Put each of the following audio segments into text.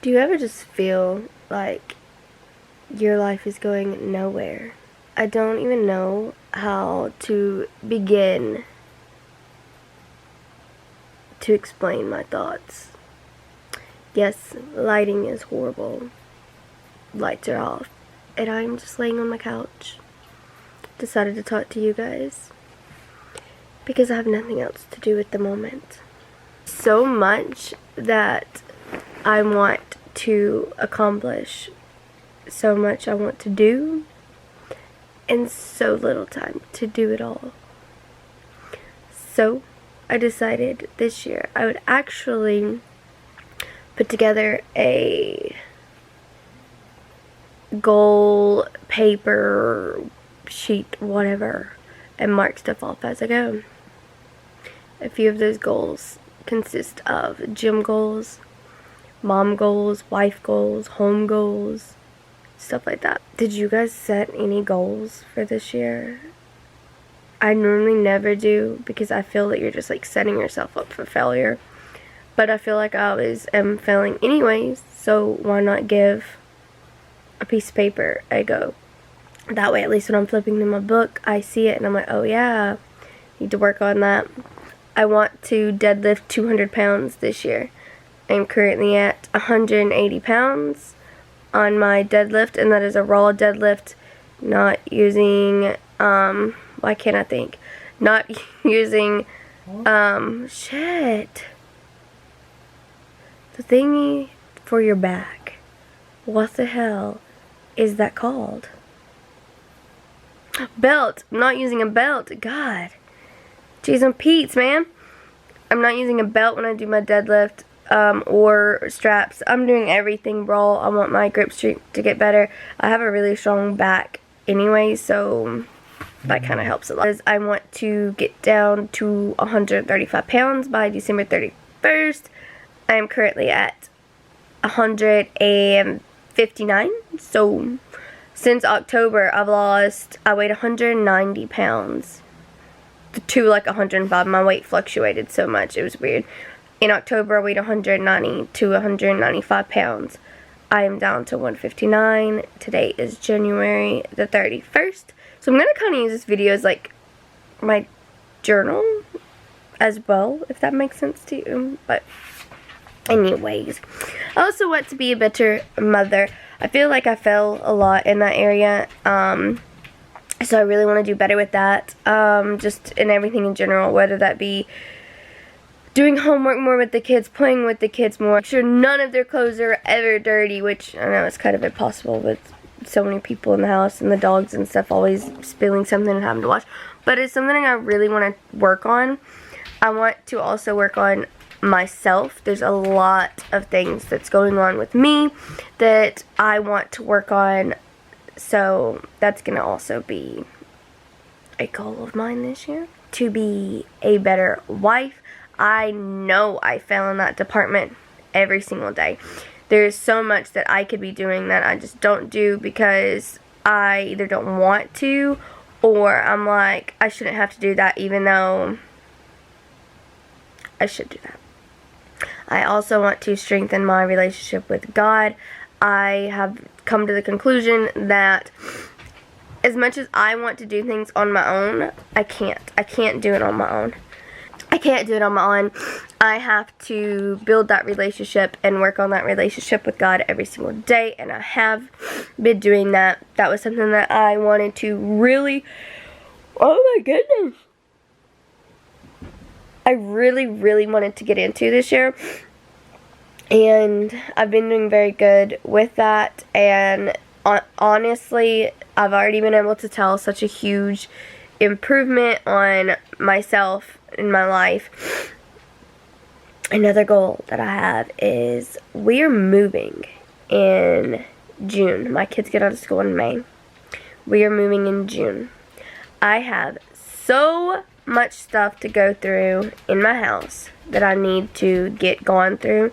Do you ever just feel like your life is going nowhere? I don't even know how to begin to explain my thoughts. Yes, lighting is horrible. Lights are off. And I'm just laying on my couch. Decided to talk to you guys because I have nothing else to do at the moment. So much that I want to accomplish, so much I want to do, and so little time to do it all. So I decided this year I would actually put together a goal paper sheet, whatever, and mark stuff off as I go. A few of those goals consist of gym goals, mom goals, wife goals, home goals, stuff like that. Did you guys set any goals for this year? I normally never do because I feel that you're just like setting yourself up for failure. But I feel like I always am failing anyways, so why not give a piece of paper a go? That way, at least when I'm flipping through my book, I see it and I'm like, oh yeah, need to work on that. I want to deadlift 200 pounds this year. I'm currently at 180 pounds on my deadlift, and that is a raw deadlift, not using, why can't I think? Not using, shit. The thingy for your back. What the hell is that called? Belt. I'm not using a belt. God. Jeez and Pete's, man. I'm not using a belt when I do my deadlift or straps. I'm doing everything raw. I want my grip strength to get better. I have a really strong back anyway, so that kind of helps a lot. I want to get down to 135 pounds by December 31st. I am currently at 159, so since October I weighed 190 pounds to like 105. My weight fluctuated so much, it was weird. In October I weighed 190 to 195 pounds. I am down to 159. Today is January the 31st. So I'm going to kind of use this video as like my journal as well, if that makes sense to you. But anyways, I also want to be a better mother. I feel like I fail a lot in that area. So I really want to do better with that. Just in everything in general, whether that be doing homework more with the kids, playing with the kids more, make sure none of their clothes are ever dirty, which I know is kind of impossible with so many people in the house and the dogs and stuff always spilling something and having to wash. But it's something I really want to work on. I want to also work on myself. There's a lot of things that's going on with me that I want to work on, so that's going to also be a goal of mine this year. To be a better wife. I know I fail in that department every single day. There's so much that I could be doing that I just don't do because I either don't want to, or I'm like, I shouldn't have to do that even though I should do that. I also want to strengthen my relationship with God. I have come to the conclusion that as much as I want to do things on my own, I can't. I can't do it on my own. I can't do it on my own. I have to build that relationship and work on that relationship with God every single day, and I have been doing that. That was something that I wanted to really, oh my goodness, I really, really wanted to get into this year, and I've been doing very good with that, and honestly, I've already been able to tell such a huge improvement on myself in my life. Another goal that I have is we are moving in June. My kids get out of school in May. We are moving in June. I have so much stuff to go through in my house that I need to get gone through.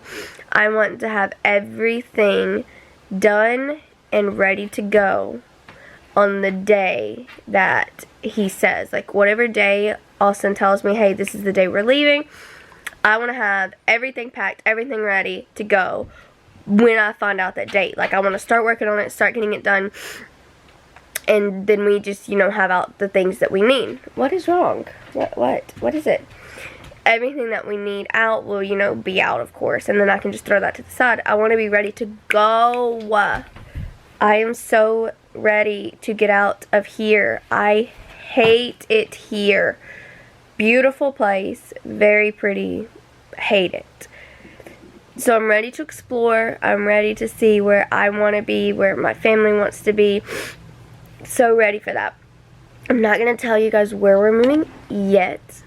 I want to have everything done and ready to go on the day that he says. Like, whatever day Austin tells me, hey, this is the day we're leaving, I want to have everything packed, everything ready to go when I find out that date. Like, I want to start working on it, start getting it done, and then we just, you know, have out the things that we need. What is wrong? What is it? Everything that we need out will, you know, be out, of course, and then I can just throw that to the side. I want to be ready to go. I am so ready to get out of here. I hate it here. Beautiful place, very pretty, hate it. So I'm ready to explore. I'm ready to see where I want to be, where my family wants to be. So ready for that. I'm not going to tell you guys where we're moving yet,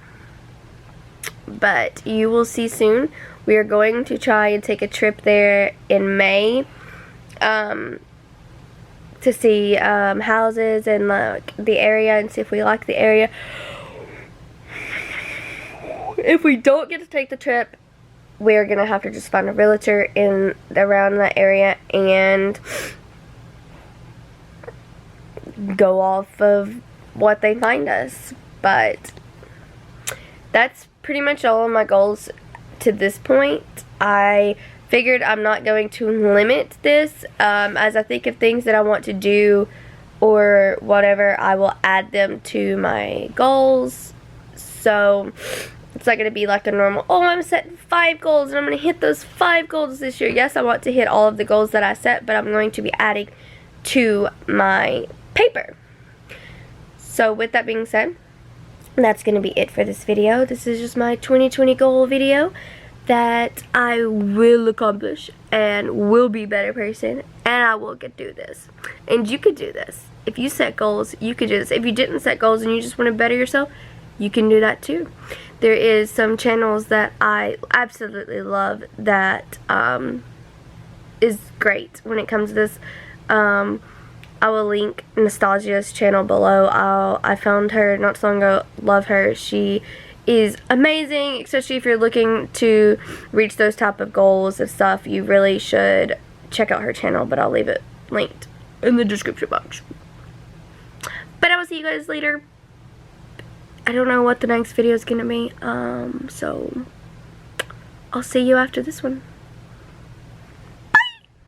but you will see soon. We are going to try and take a trip there in May to see houses and like the area and see if we like the area. If we don't get to take the trip, we're going to have to just find a realtor around that area and go off of what they find us. But that's pretty much all of my goals to this point. I figured I'm not going to limit this. As I think of things that I want to do or whatever, I will add them to my goals. So it's not going to be like a normal, oh, I'm setting 5 goals and I'm going to hit those 5 goals this year. Yes, I want to hit all of the goals that I set, but I'm going to be adding to my paper. So with that being said, that's going to be it for this video. This is just my 2020 goal video that I will accomplish and will be a better person, and I will get through this. And you could do this. If you set goals, you could do this. If you didn't set goals and you just want to better yourself, you can do that too. There is some channels that I absolutely love that is great when it comes to this. I will link Nostalgia's channel below. I found her not so long ago. Love her. She is amazing, especially if you're looking to reach those type of goals and stuff. You really should check out her channel, but I'll leave it linked in the description box. But I will see you guys later. I don't know what the next video is going to be, so I'll see you after this one.